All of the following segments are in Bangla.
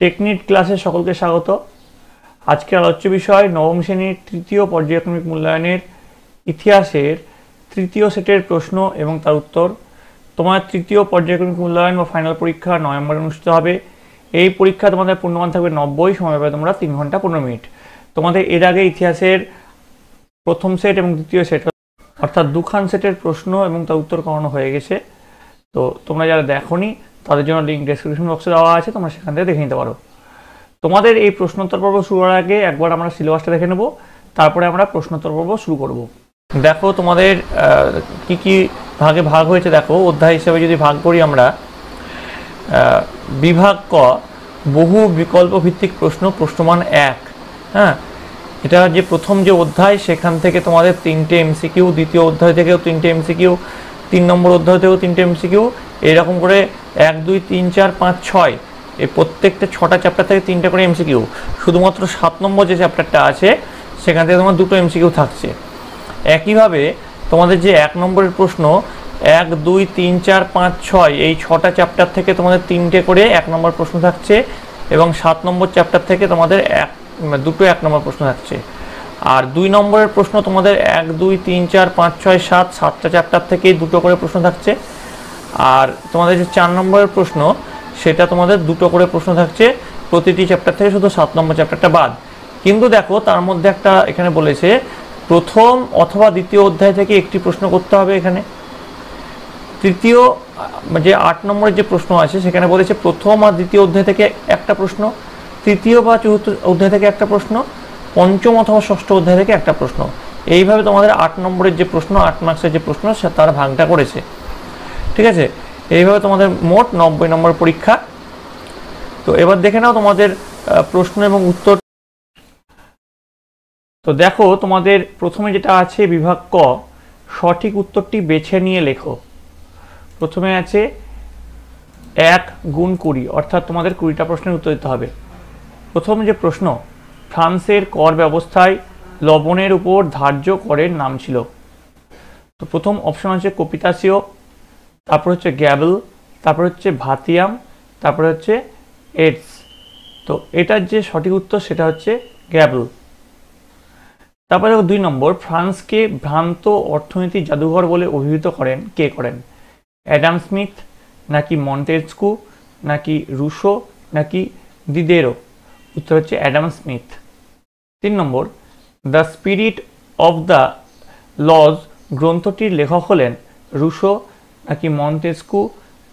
টেকনিক ক্লাসে সকলকে স্বাগত। আজকের আলোচ্য বিষয় নবম শ্রেণীর তৃতীয় পর্যায়ক্রমিক মূল্যায়নের ইতিহাসের তৃতীয় সেটের প্রশ্ন এবং তার উত্তর। তোমার তৃতীয় পর্যায়ক্রমিক মূল্যায়ন বা ফাইনাল পরীক্ষা নভেম্বরে অনুষ্ঠিত হবে। এই পরীক্ষা তোমাদের পূর্ণমান থাকবে 90, সময় পাবে তোমরা 3 ঘন্টা 15 মিনিট। তোমাদের এর আগে ইতিহাসের প্রথম সেট এবং দ্বিতীয় সেট অর্থাৎ দুখান সেটের প্রশ্ন এবং তার উত্তর করানো হয়ে গেছে। তো তোমরা যারা দেখোনি তাদের জন্য লিঙ্ক ডেসক্রিপশন বক্সে দেওয়া আছে, তোমরা সেখান থেকে দেখে নিতে পারো। তোমাদের এই প্রশ্নোত্তর পর্ব শুরু হওয়ার আগে একবার আমরা সিলেবাসটা দেখে নেব, তারপরে আমরা প্রশ্নোত্তর পর্ব শুরু করব। দেখো তোমাদের কি কি ভাগে ভাগ হয়েছে। দেখো অধ্যায় হিসেবে যদি ভাগ করি আমরা, বিভাগ ক বহু বিকল্প ভিত্তিক প্রশ্ন, প্রশ্নমান 1। হ্যাঁ, এটা যে প্রথম যে অধ্যায় সেখান থেকে তোমাদের 3টে এমসিকিউ, দ্বিতীয় অধ্যায় থেকেও 3টে এমসিকিউ, 3 নম্বর অধ্যায় থেকেও 3টে এমসিকিউ, এরকম করে 1, 2, 3, 4, 5, 6 এই প্রত্যেকটা 6টা চ্যাপ্টার থেকে 3টে করে এমসিকিউ। শুধুমাত্র 7 নম্বর যে চ্যাপ্টারটা আছে সেখান থেকে তোমার 2টো এমসিকিউ থাকছে। একইভাবে তোমাদের যে 1 নম্বরের প্রশ্ন 1, 2, 3, 4, 5, 6 এই 6টা চ্যাপ্টার থেকে তোমাদের 3টে করে 1 নম্বর প্রশ্ন থাকছে, এবং 7 নম্বর চ্যাপ্টার থেকে তোমাদের 2টো 1 নম্বর প্রশ্ন থাকছে। আর 2 নম্বরের প্রশ্ন তোমাদের 1, 2, 3, 4, 5, 6, 7টা চ্যাপ্টার থেকেই 2টো করে প্রশ্ন থাকছে। আর তোমাদের যে 4 নম্বরের প্রশ্ন সেটা তোমাদের 2টো করে প্রশ্ন থাকছে প্রতিটি চ্যাপ্টার থেকে, শুধু 7 নম্বর চ্যাপ্টারটা বাদ। কিন্তু দেখো তার মধ্যে একটা এখানে বলেছে প্রথম অথবা দ্বিতীয় অধ্যায় থেকে একটি প্রশ্ন করতে হবে। এখানে তৃতীয় যে 8 নম্বরের যে প্রশ্ন আছে সেখানে বলেছে প্রথম আর দ্বিতীয় অধ্যায় থেকে একটা প্রশ্ন, তৃতীয় বা চতুর্থ অধ্যায় থেকে একটা প্রশ্ন, পঞ্চম অথবা ষষ্ঠ অধ্যায় থেকে একটা প্রশ্ন। এইভাবে তোমাদের 8 নম্বরের যে প্রশ্ন, 8 মার্কসের যে প্রশ্ন তার ভাগটা করেছে। ঠিক আছে, এইভাবে তোমাদের মোট 90 নম্বর পরীক্ষা। তো এবার দেখে নাও তোমাদের প্রশ্ন এবং উত্তর। তো দেখো তোমাদের প্রথমে যেটা আছে বিভাগ ক, সঠিক উত্তরটি বেছে নিয়ে লেখো। প্রথমে আছে 1 গুণ 20, অর্থাৎ তোমাদের 20টা প্রশ্নের উত্তর দিতে হবে। প্রথম যে প্রশ্ন, ফ্রান্সের কর ব্যবস্থায় লবণের উপর ধার্য করের নাম ছিল। তো প্রথম অপশন হচ্ছে কপিতাসিও, তারপর হচ্ছে গ্যাবল, তারপর হচ্ছে ভাতিয়াম, তারপর হচ্ছে এডস। তো এটার যে সঠিক উত্তর সেটা হচ্ছে গ্যাবল। তারপরে দেখো 2 নম্বর, ফ্রান্সকে ভ্রান্ত অর্থনীতির জাদুঘর বলে অভিহিত করেন কে করেন? অ্যাডাম স্মিথ, নাকি মন্টেস্কু, নাকি রুশো, নাকি দিদেরো? উত্তর হচ্ছে অ্যাডাম স্মিথ। 3 নম্বর, the spirit of the laws গ্রন্থটির লেখক হলেন রুশো, নাকি মন্টেস্কু,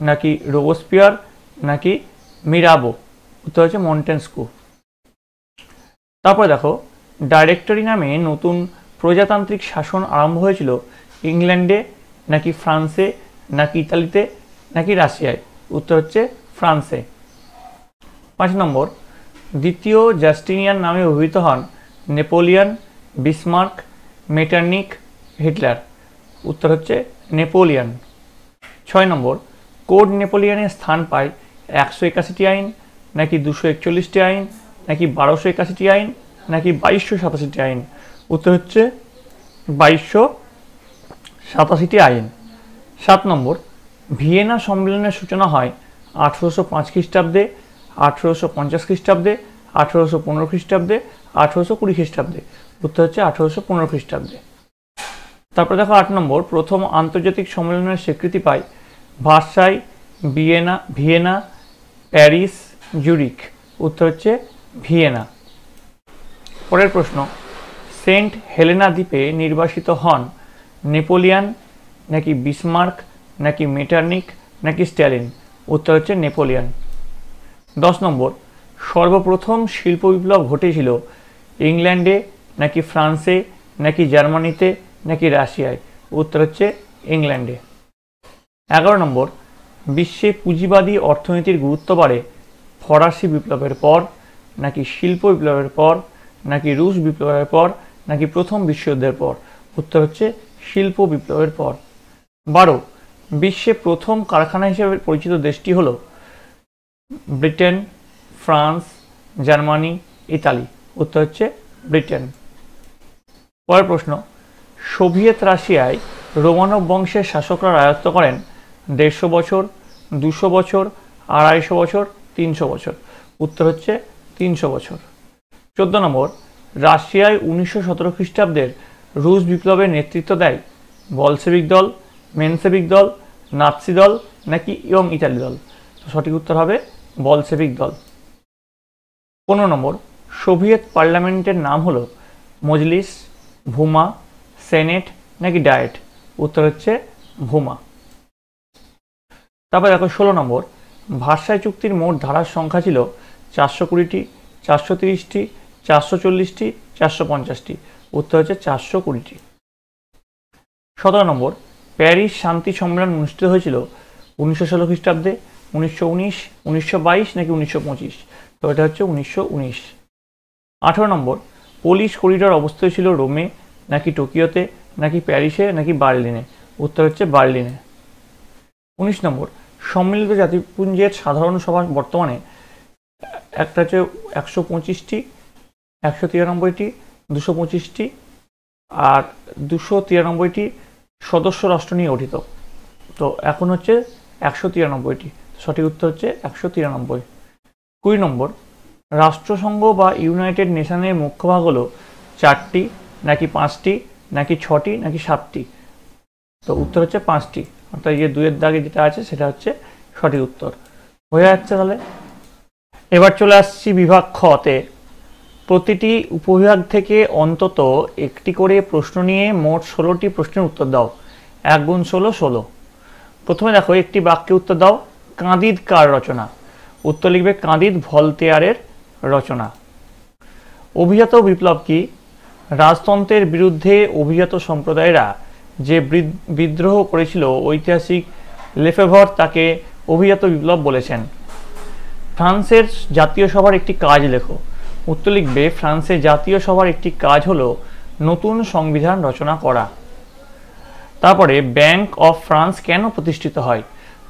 নাকি রোবসপিয়ার, নাকি মিরাবো? উত্তর হচ্ছে মন্টেস্কু। তারপরে দেখো, ডাইরেক্টরি নামে নতুন প্রজাতান্ত্রিক শাসন আরম্ভ হয়েছিল ইংল্যান্ডে, নাকি ফ্রান্সে, নাকি ইতালিতে, নাকি রাশিয়ায়? উত্তর হচ্ছে ফ্রান্সে। 5 নম্বর, দ্বিতীয় জাস্টিনিয়ান নামে অভিহিত হন নেপোলিয়ন, বিসমার্ক, মেটারনিক, হিটলার? উত্তর হচ্ছে নেপোলিয়ন। 6 নম্বর, কোড নেপোলিয়নের স্থান পায় 181টি আইন, নাকি 241টি আইন, নাকি 1281টি আইন, নাকি 2287টি আইন? উত্তর হচ্ছে 2287টি আইন। 7 নম্বর, ভিয়েনা সম্মেলনের সূচনা হয় 1805 খ্রিস্টাব্দে, 1850 খ্রিস্টাব্দে, 1815 খ্রিস্টাব্দে, 1820 খ্রিস্টাব্দে? উত্তর হচ্ছে 1815 খ্রিস্টাব্দে। তারপরে দেখো 8 নম্বর, প্রথম আন্তর্জাতিক সম্মেলনের স্বীকৃতি পায় ভার্সাই, ভিয়েনা, প্যারিস, জুরিক? উত্তর হচ্ছে ভিয়েনা। পরের প্রশ্ন, সেন্ট হেলেনা দ্বীপে নির্বাসিত হন নেপোলিয়ন, নাকি বিসমার্ক, নাকি মেটারনিক, নাকি স্ট্যালিন? উত্তর হচ্ছে নেপোলিয়ন। 10 নম্বর, সর্বপ্রথম শিল্প বিপ্লব ঘটেছিল ইংল্যান্ডে, নাকি ফ্রান্সে, নাকি জার্মানিতে, নাকি রাশিয়ায়? উত্তর হচ্ছে ইংল্যান্ডে। 11 নম্বর, বিশ্বে পুঁজিবাদী অর্থনীতির গুরুত্ব বাড়ে ফরাসি বিপ্লবের পর, নাকি শিল্প বিপ্লবের পর, নাকি রুশ বিপ্লবের পর, নাকি প্রথম বিশ্বযুদ্ধের পর? উত্তর হচ্ছে শিল্প বিপ্লবের পর। 12, বিশ্বে প্রথম কারখানা হিসেবে পরিচিত দেশটি হল ব্রিটেন, ফ্রান্স, জার্মানি, ইতালি? উত্তর হচ্ছে ব্রিটেন। পরের প্রশ্ন, সোভিয়েত রাশিয়ায় রোমানব বংশের শাসকরা রাজত্ব করেন 150 বছর, 200 বছর, 250 বছর, 300 বছর। উত্তর হচ্ছে 300 বছর। 14 নম্বর, রাশিয়ায় 1917 খ্রিস্টাব্দের রুশ বিপ্লবের নেতৃত্ব দেয় বলশেভিক দল, মেনসেভিক দল, নাৎসি দল নাকি ইয়ং ইতালি দল? তো সঠিক উত্তর হবে বলশেভিক দল। 15 নম্বর, সোভিয়েত পার্লামেন্টের নাম হলো মজলিস, ভুমা, সেনেট নাকি ডায়েট? উত্তর হচ্ছে ভুমা। তারপর দেখো 16 নম্বর, ভার্সাই চুক্তির মোট ধারার সংখ্যা ছিল 420টি, 430টি, 440টি, 450টি। উত্তর হচ্ছে 420টি। 17 নম্বর, প্যারিস শান্তি সম্মেলন অনুষ্ঠিত হয়েছিল 1916 খ্রিস্টাব্দে, 1919, 1922 নাকি 1925? তো এটা হচ্ছে 1919। 18 নম্বর, পোলিশ করিডর অবস্থিত ছিল রোমে নাকি টোকিওতে নাকি প্যারিসে নাকি বার্লিনে? উত্তর হচ্ছে বার্লিনে। 19 নম্বর, সম্মিলিত জাতিপুঞ্জের সাধারণ সভা বর্তমানে একটা হচ্ছে 125টি, 193টি, 225টি আর 293টি সদস্য রাষ্ট্র নিয়ে গঠিত। তো এখন হচ্ছে 193টি। সঠিক উত্তর হচ্ছে 193। 20 নম্বর, রাষ্ট্রসংঘ বা ইউনাইটেড নেশনের মুখ্য ভাগ হলো 4টি নাকি 5টি নাকি 6টি নাকি 7টি? তো উত্তর হচ্ছে 5টি। অর্থাৎ এই যে 2-এর দাগে যেটা আছে সেটা হচ্ছে সঠিক উত্তর। হয়ে যাচ্ছে তাহলে। এবার চলে আসছি বিভাগ খতে। প্রতিটি উপবিভাগ থেকে অন্তত একটি করে প্রশ্ন নিয়ে মোট 16টি প্রশ্নের উত্তর দাও। 1 গুণ 16 16। প্রথমে দেখো, একটি বাক্যে উত্তর দাও, কাঁদিদ কার রচনা? উত্তর লিখবে কাঁদিদ ভলতেয়ারের রচনা। অভিজাত বিপ্লব কি? রাজতন্ত্রের বিরুদ্ধে অভিজাত সম্প্রদায়েরা যে বিদ্রোহ করেছিল ঐতিহাসিক লেফেভর তাকে অভিজাত বিপ্লব বলেছেন। ফ্রান্সের জাতীয় সভার একটি কাজ লেখো। উত্তর লিখবে ফ্রান্সের জাতীয় সভার একটি কাজ হলো নতুন সংবিধান রচনা করা। তারপরে ব্যাংক অফ ফ্রান্স কেন প্রতিষ্ঠিত হয়?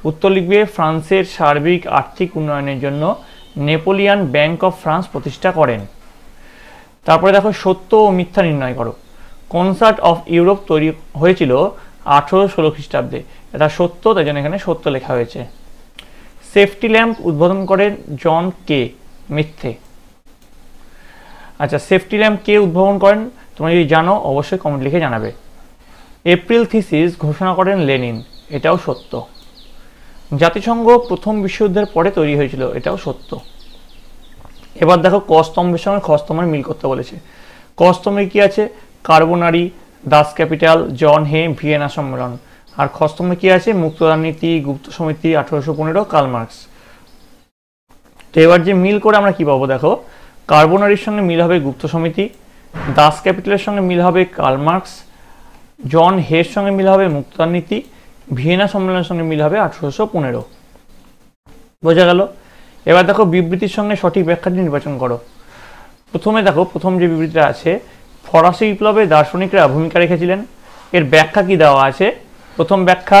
উত্তর লিখবে ফ্রান্সের সার্বিক আর্থিক উন্নয়নের জন্য নেপোলিয়ান ব্যাংক অফ ফ্রান্স প্রতিষ্ঠা করেন। তারপরে দেখো, সত্য ও মিথ্যা নির্ণয় করো। কনসার্ট অফ ইউরোপ তৈরি হয়েছিল 1816 খ্রিস্টাব্দে। এটা সত্য, তাই জন্য এখানে সত্য লেখা হয়েছে। সেফটি ল্যাম্প উদ্বোধন করেন জন কে? মিথ্যে। আচ্ছা, সেফটি ল্যাম্প কে উদ্ভাবন করেন? তোমরা যদি জানো অবশ্যই কমেন্ট লিখে জানাবে। এপ্রিল থিসিস ঘোষণা করেন লেনিন। এটাও সত্য। জাতিসংঘ প্রথম বিশ্বযুদ্ধের পরে তৈরি হয়েছিল। এটাও সত্য। এবার দেখো, ক স্তম্ভের সঙ্গে খ স্তম্ভের মিল করতে বলেছে। ক স্তম্ভে কি আছে? কার্বোনারি, দাস ক্যাপিটাল, জন হে, ভিয়েনা সম্মেলন। আর খ স্তম্ভে কি আছে? মুক্তদান নীতি, গুপ্ত সমিতি, 1815, কার্ল মার্কস। তো এবার যে মিল করে আমরা কি পাবো দেখো, কার্বোনারির সঙ্গে মিল হবে গুপ্ত সমিতি, দাস ক্যাপিটালের সঙ্গে মিল হবে কার্ল মার্কস, জন হের সঙ্গে মিল হবে মুক্তদান নীতি, ভিয়েনা সম্মেলনের সঙ্গে মিল হবে 1815। বোঝা গেল? এবার দেখো, বিবৃতির সঙ্গে সঠিক ব্যাখ্যাটি নির্বাচন করো। প্রথমে দেখো, প্রথম যে বিবৃতিটা আছে, ফরাসি বিপ্লবে দার্শনিকরা ভূমিকা রেখেছিলেন। এর ব্যাখ্যা কি দেওয়া আছে? প্রথম ব্যাখ্যা,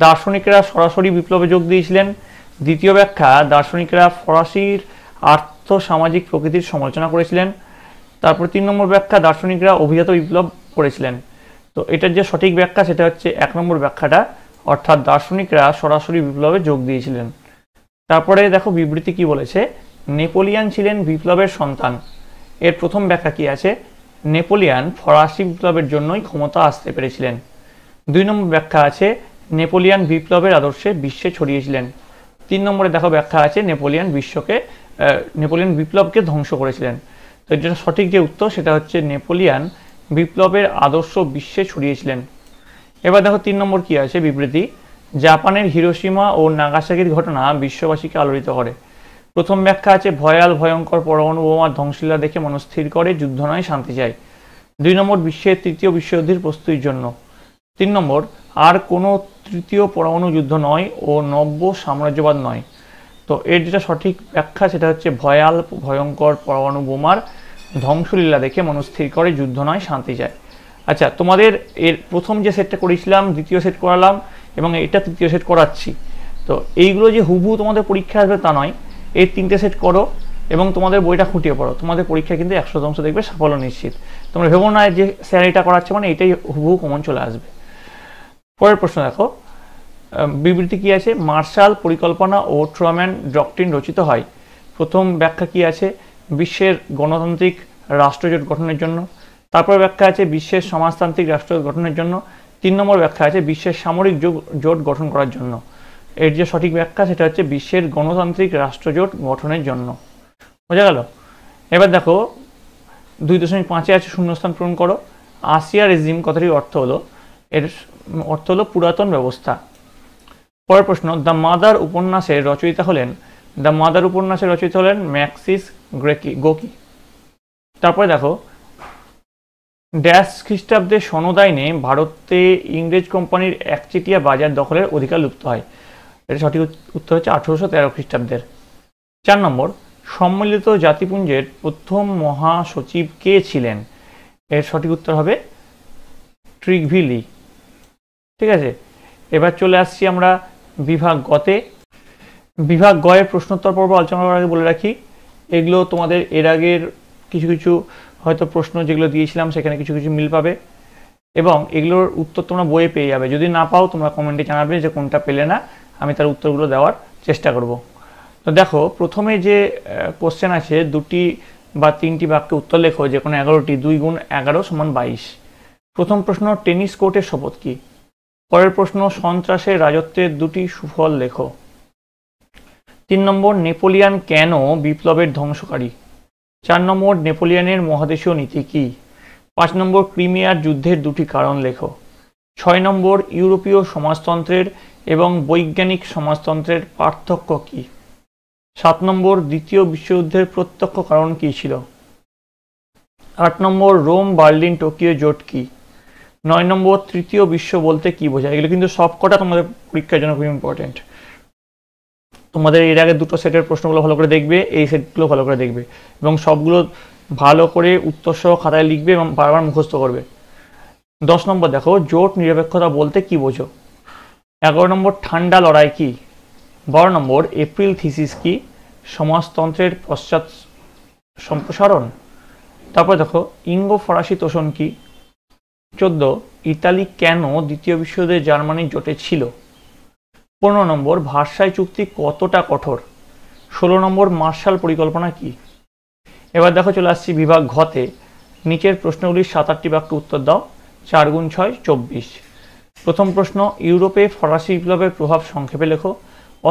দার্শনিকরা সরাসরি বিপ্লবে যোগ দিয়েছিলেন। দ্বিতীয় ব্যাখ্যা, দার্শনিকরা ফরাসির আর্থ সামাজিক প্রকৃতির সমালোচনা করেছিলেন। তারপর 3 নম্বর ব্যাখ্যা, দার্শনিকরা অভিজাত বিপ্লব করেছিলেন। তো এটার যে সঠিক ব্যাখ্যা সেটা হচ্ছে 1 নম্বর ব্যাখ্যাটা, অর্থাৎ দার্শনিকরা সরাসরি বিপ্লবে যোগ দিয়েছিলেন। তারপরে দেখো বিবৃতি কি বলেছে, নেপোলিয়ান ছিলেন বিপ্লবের সন্তান। এর প্রথম ব্যাখ্যা কি আছে, নেপোলিয়ান ফরাসি বিপ্লবের জন্যই ক্ষমতা আসতে পেরেছিলেন। 2 নম্বর ব্যাখ্যা আছে, নেপোলিয়ান বিপ্লবের আদর্শে বিশ্বে ছড়িয়েছিলেন। 3 নম্বরে দেখো ব্যাখ্যা আছে, নেপোলিয়ান বিপ্লবকে ধ্বংস করেছিলেন। তো যেটা সঠিক যে উত্তর সেটা হচ্ছে নেপোলিয়ান বিপ্লবের আদর্শ বিশ্বে ছড়িয়েছিলেন। এবার দেখো 3 নম্বর কি আছে বিবৃতি, জাপানের হিরোশিমা ও নাগাসাকির ঘটনা বিশ্ববাসীকে আলোড়িত করে। প্রথম ব্যাখ্যা আছে, ভয়াল ভয়ঙ্কর পরমাণু বোমার ধ্বংসলীলা দেখে মানুষ স্থির করে যুদ্ধ নয় শান্তি চায়। 2 নম্বর, বিশ্বের 3য় বিশ্বযুদ্ধের প্রস্তুতির জন্য। 3 নম্বর, আর কোনো 3য় পরমাণু যুদ্ধ নয় ও নব্য সাম্রাজ্যবাদ নয়। তো এর যেটা সঠিক ব্যাখ্যা সেটা হচ্ছে ভয়াল ভয়ঙ্কর পরমাণু বোমার ধ্বংসলীলা দেখে মানুষ স্থির করে যুদ্ধ নয় শান্তি চায়। আচ্ছা, তোমাদের এর প্রথম যে সেটটা করেছিলাম, দ্বিতীয় সেট করালাম এবং এটা তৃতীয় সেট করাচ্ছি। তো এইগুলো যে হুবহু তোমাদের পরীক্ষা আসবে তা নয়, এই 3টে সেট করো এবং তোমাদের বইটা খুঁটিয়ে পড়ো। তোমাদের পরীক্ষা কিন্তু 100% দেখবে সাফল্য নিশ্চিত। তোমরা ভেবো না যে স্যার এটা করাচ্ছে মানে এটাই হুবহু কমন চলে আসবে। পরের প্রশ্ন দেখো, বিবৃতি কি আছে? মার্শাল পরিকল্পনা ও ট্রুম্যান ডক্ট্রিন রচিত হয়। প্রথম ব্যাখ্যা কি আছে? বিশ্বের গণতান্ত্রিক রাষ্ট্রজোট গঠনের জন্য। তারপর ব্যাখ্যা আছে বিশ্বের সমাজতান্ত্রিক রাষ্ট্রজোট গঠনের জন্য। 3 নম্বর ব্যাখ্যা আছে বিশ্বের সামরিক জোট গঠন করার জন্য। এর যে সঠিক ব্যাখ্যা সেটা হচ্ছে বিশ্বের গণতান্ত্রিক রাষ্ট্রজোট গঠনের জন্য। বোঝা গেল? এবার দেখো 2.5 আছে শূন্যস্থান পূরণ করো। আসিয়া রেজিম কথাটির অর্থ হলো, এর অর্থ হলো পুরাতন ব্যবস্থা। পরের প্রশ্ন, দ্য মাদার উপন্যাসের রচয়িতা হলেন, দ্য মাদার উপন্যাসের রচয়িতা হলেন ম্যাক্সিস গোকি। তারপরে দেখো, ড্যাশ খ্রিস্টাব্দে সনদ আইনে ভারতে ইংরেজ কোম্পানির একচেটিয়া বাজার দখলের অধিকার লুপ্ত হয়। এর সঠিক উত্তর হচ্ছে 1813 খ্রিস্টাব্দের। 4 নম্বর, সম্মিলিত জাতিপুঞ্জের প্রথম মহাসচিব কে ছিলেন? এর সঠিক উত্তর হবে ট্রিগভিলি। ঠিক আছে, এবার চলে আসছি আমরা বিভাগ গতে। বিভাগ গয়ের প্রশ্নোত্তর পর্ব আলোচনা করার আগে বলে রাখি, এগুলো তোমাদের এর আগের কিছু কিছু হয়তো প্রশ্ন যেগুলো দিয়েছিলাম সেখানে কিছু কিছু মিল পাবে, এবং এগুলোর উত্তর তোমরা বইয়ে পেয়ে যাবে। যদি না পাও তোমরা কমেন্টে জানাবে যে কোনটা পেলে না, আমি তার উত্তরগুলো দেওয়ার চেষ্টা করব। তো দেখো, প্রথমে যে কোশ্চেন আছে, 2টি বা 3টি বাক্যে উত্তর লেখো, যে কোনো 11টি। 2 গুণ 11 সমান 22। প্রথম প্রশ্ন, টেনিস কোর্টের শপথ কি? পরের প্রশ্ন, সন্ত্রাসের রাজত্বের 2টি সুফল লেখো। 3 নম্বর, নেপোলিয়ান কেন বিপ্লবের ধ্বংসকারী? 4 নম্বর, নেপোলিয়ানের মহাদেশীয় নীতি কি? 5 নম্বর, ক্রিমিয়ার যুদ্ধের 2টি কারণ লেখো। 6 নম্বর, ইউরোপীয় সমাজতন্ত্রের এবং বৈজ্ঞানিক সমাজতন্ত্রের পার্থক্য কি? 7 নম্বর, দ্বিতীয় বিশ্বযুদ্ধের প্রত্যক্ষ কারণ কি ছিল? 8 নম্বর, রোম বার্লিন টোকিও জোট কি? 9 নম্বর, তৃতীয় বিশ্ব বলতে কি বোঝায়? এগুলো কিন্তু সবকটা তোমাদের পরীক্ষার জন্য খুব ইম্পর্টেন্ট। তোমাদের এর আগে 2টো সেটের প্রশ্নগুলো ভালো করে দেখবে, এই সেটগুলো ভালো করে দেখবে, এবং সবগুলো ভালো করে উত্তর সহ খাতায় লিখবে এবং বারবার মুখস্থ করবে। 10 নম্বর দেখো, জোট নিরপেক্ষতা বলতে কি বোঝো? 11 নম্বর, ঠান্ডা লড়াই কি? 12 নম্বর, এপ্রিল থিসিস কি? সমাজতন্ত্রের পশ্চাৎ সম্প্রসারণ। তারপরে দেখো, ইঙ্গো ফরাসি তোষণ কি? 14, ইতালি কেন দ্বিতীয় বিশ্বযুদ্ধে জার্মানির জোটে ছিল? 15 নম্বর, ভার্সাই চুক্তি কতটা কঠোর? 16 নম্বর, মার্শাল পরিকল্পনা কি? এবার দেখো, চলে আসছি বিভাগ ঘতে। নিচের প্রশ্নগুলির 7-8টি বাক্যে উত্তর দাও। 4 গুণ 6 24। প্রথম প্রশ্ন, ইউরোপে ফরাসি বিপ্লবের প্রভাব সংক্ষেপে লেখো,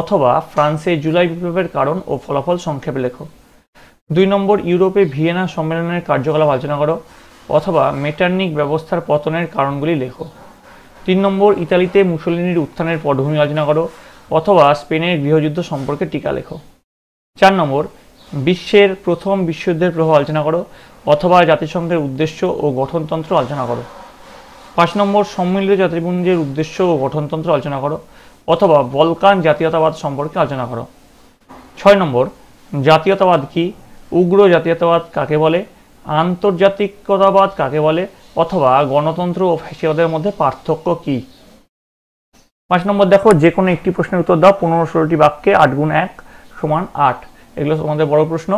অথবা ফ্রান্সে জুলাই বিপ্লবের কারণ ও ফলাফল সংক্ষেপে লেখো। 2 নম্বর, ইউরোপে ভিয়েনা সম্মেলনের কার্যকলাপ আলোচনা করো, অথবা মেটার্নিক ব্যবস্থার পতনের কারণগুলি লেখো। 3 নম্বর, ইতালিতে মুসোলিনির উত্থানের পটভূমি আলোচনা করো, অথবা স্পেনের গৃহযুদ্ধ সম্পর্কে টিকা লেখো। 4 নম্বর, বিশ্বের প্রথম বিশ্বযুদ্ধের প্রভাব আলোচনা করো, অথবা জাতিসংঘের উদ্দেশ্য ও গঠনতন্ত্র আলোচনা করো। 5 নম্বর, সম্মিলিত জাতিপুঞ্জের উদ্দেশ্য ও গঠনতন্ত্র আলোচনা করো, অথবা বলকান জাতীয়তাবাদ সম্পর্কে আলোচনা করো। 6 নম্বর, জাতীয়তাবাদ কি? উগ্র জাতীয়তাবাদ কাকে বলে? আন্তর্জাতিকতাবাদ কাকে বলে? অথবা গণতন্ত্র ও ফ্যাসিবাদের মধ্যে পার্থক্য কি? 5 নম্বর দেখো, যে কোনো একটি প্রশ্নের উত্তর দাও 15-16টি বাক্যে। 8 গুণ 1 সমান 8। এগুলো তোমাদের বড় প্রশ্ন।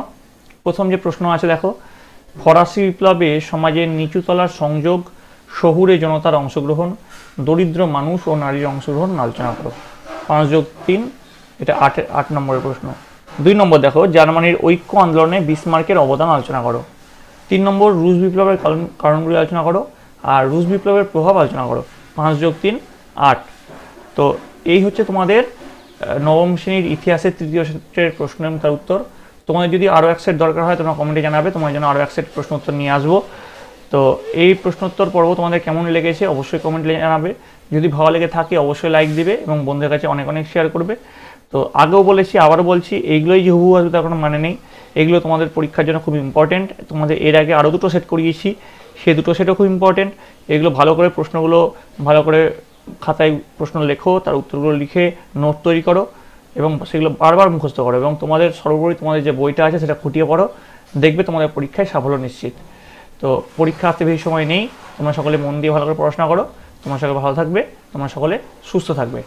প্রথম যে প্রশ্ন আছে দেখো, ফরাসি বিপ্লবে সমাজের নিচু তলার সংযোগ, শহুরে জনতার অংশগ্রহণ, দরিদ্র মানুষ ও নারীর অংশগ্রহণ আলোচনা করো। 5 যোগ 3, এটা 8 নম্বরের প্রশ্ন। 2 নম্বর দেখো, জার্মানির ঐক্য আন্দোলনে বিসমার্কের অবদান আলোচনা করো। 3 নম্বর, রুশ বিপ্লবের কারণগুলি আলোচনা করো, আর রুশ বিপ্লবের প্রভাব আলোচনা করো। 5 যোগ 3 8। তো এই হচ্ছে তোমাদের নবম শ্রেণীর ইতিহাসের তৃতীয় সেটের প্রশ্ন এবং তার উত্তর। তোমাদের যদি আরও এক সেট দরকার হয় তোমরা কমেন্টে জানাবে, তোমার জন্য আরও এক সেট প্রশ্ন উত্তর নিয়ে আসবো। তো এই প্রশ্নোত্তর পর্ব তোমাদের কেমন লেগেছে অবশ্যই কমেন্টে জানাবে। যদি ভালো লেগে থাকে অবশ্যই লাইক দিবে এবং বন্ধুদের কাছে অনেক অনেক শেয়ার করবে। তো আগেও বলেছি, আবারও বলছি, এইগুলোই যে হুবহু আসবে তার কোনো মানে নেই। এগুলো তোমাদের পরীক্ষার জন্য খুব ইম্পর্টেন্ট। তোমাদের এর আগে আরও 2টো সেট করিয়েছি, সেই 2টো সেটও খুব ইম্পর্টেন্ট। এগুলো ভালো করে প্রশ্নগুলো ভালো করে খাতায় প্রশ্ন লেখো, তার উত্তরগুলো লিখে নোট তৈরি করো এবং সেগুলো বারবার মুখস্থ করো, এবং তোমাদের সর্বোপরি তোমাদের যে বইটা আছে সেটা খুঁটিয়ে পড়ো। দেখবে তোমাদের পরীক্ষায় সাফল্য নিশ্চিত। তো পরীক্ষা আসতে বেশি সময় নেই, তোমরা সকলে মন দিয়ে ভালো করে পড়াশোনা করো। তোমরা সকলে ভালো থাকবে, তোমরা সকলে সুস্থ থাকবে।